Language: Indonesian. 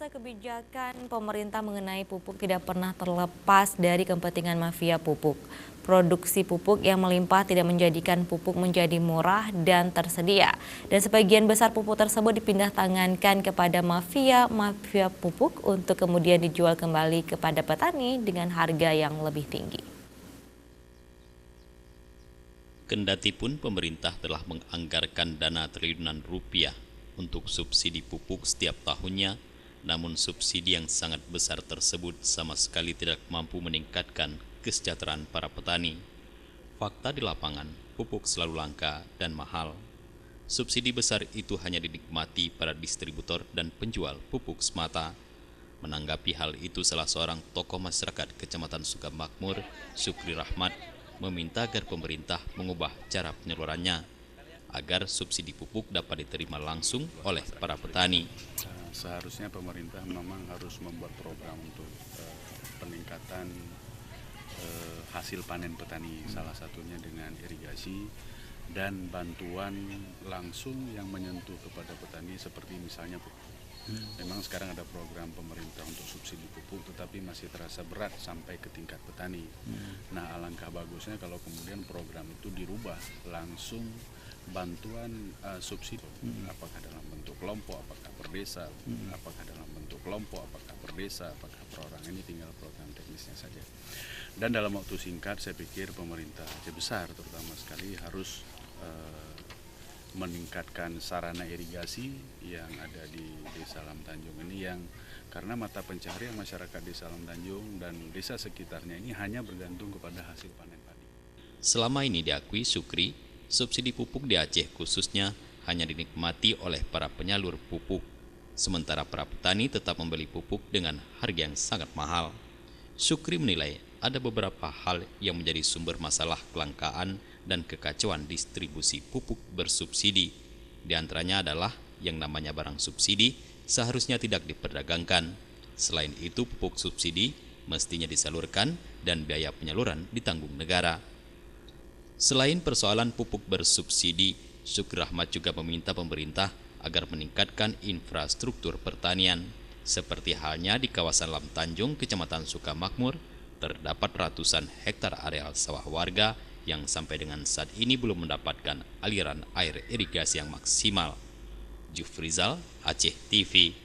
Pemirsa, kebijakan pemerintah mengenai pupuk tidak pernah terlepas dari kepentingan mafia pupuk. Produksi pupuk yang melimpah tidak menjadikan pupuk menjadi murah dan tersedia. Dan sebagian besar pupuk tersebut dipindah tangankan kepada mafia pupuk untuk kemudian dijual kembali kepada petani dengan harga yang lebih tinggi. Kendatipun pemerintah telah menganggarkan dana triliunan rupiah untuk subsidi pupuk setiap tahunnya, namun subsidi yang sangat besar tersebut sama sekali tidak mampu meningkatkan kesejahteraan para petani. Fakta di lapangan, pupuk selalu langka dan mahal. Subsidi besar itu hanya dinikmati para distributor dan penjual pupuk semata. Menanggapi hal itu, salah seorang tokoh masyarakat Kecamatan Sukamakmur, Sukri Rahmat, meminta agar pemerintah mengubah cara penyalurannya agar subsidi pupuk dapat diterima langsung oleh para petani. Seharusnya pemerintah memang harus membuat program untuk peningkatan hasil panen petani, salah satunya dengan irigasi dan bantuan langsung yang menyentuh kepada petani seperti misalnya pupuk. Memang sekarang ada program pemerintah untuk subsidi pupuk, tetapi masih terasa berat sampai ke tingkat petani. Nah, alangkah bagusnya kalau kemudian program itu dirubah langsung bantuan subsidi, apakah dalam bentuk kelompok, apakah per desa, apakah dalam bentuk kelompok, apakah per desa, apakah per orang, ini tinggal program teknisnya saja. Dan dalam waktu singkat saya pikir pemerintah Aceh besar terutama sekali harus meningkatkan sarana irigasi yang ada di Desa Alam Tanjung ini, yang karena mata pencaharian masyarakat Desa Alam Tanjung dan desa sekitarnya ini hanya bergantung kepada hasil panen padi. Selama ini diakui Sukri, subsidi pupuk di Aceh khususnya hanya dinikmati oleh para penyalur pupuk, sementara para petani tetap membeli pupuk dengan harga yang sangat mahal. Sukri menilai ada beberapa hal yang menjadi sumber masalah kelangkaan dan kekacauan distribusi pupuk bersubsidi. Di antaranya adalah yang namanya barang subsidi seharusnya tidak diperdagangkan. Selain itu, pupuk subsidi mestinya disalurkan dan biaya penyaluran ditanggung negara. Selain persoalan pupuk bersubsidi, Sukri Rahmat juga meminta pemerintah agar meningkatkan infrastruktur pertanian. Seperti halnya di kawasan Alam Tanjung, Kecamatan Sukamakmur, terdapat ratusan hektar areal sawah warga yang sampai dengan saat ini belum mendapatkan aliran air irigasi yang maksimal. Jufrizal, Aceh TV.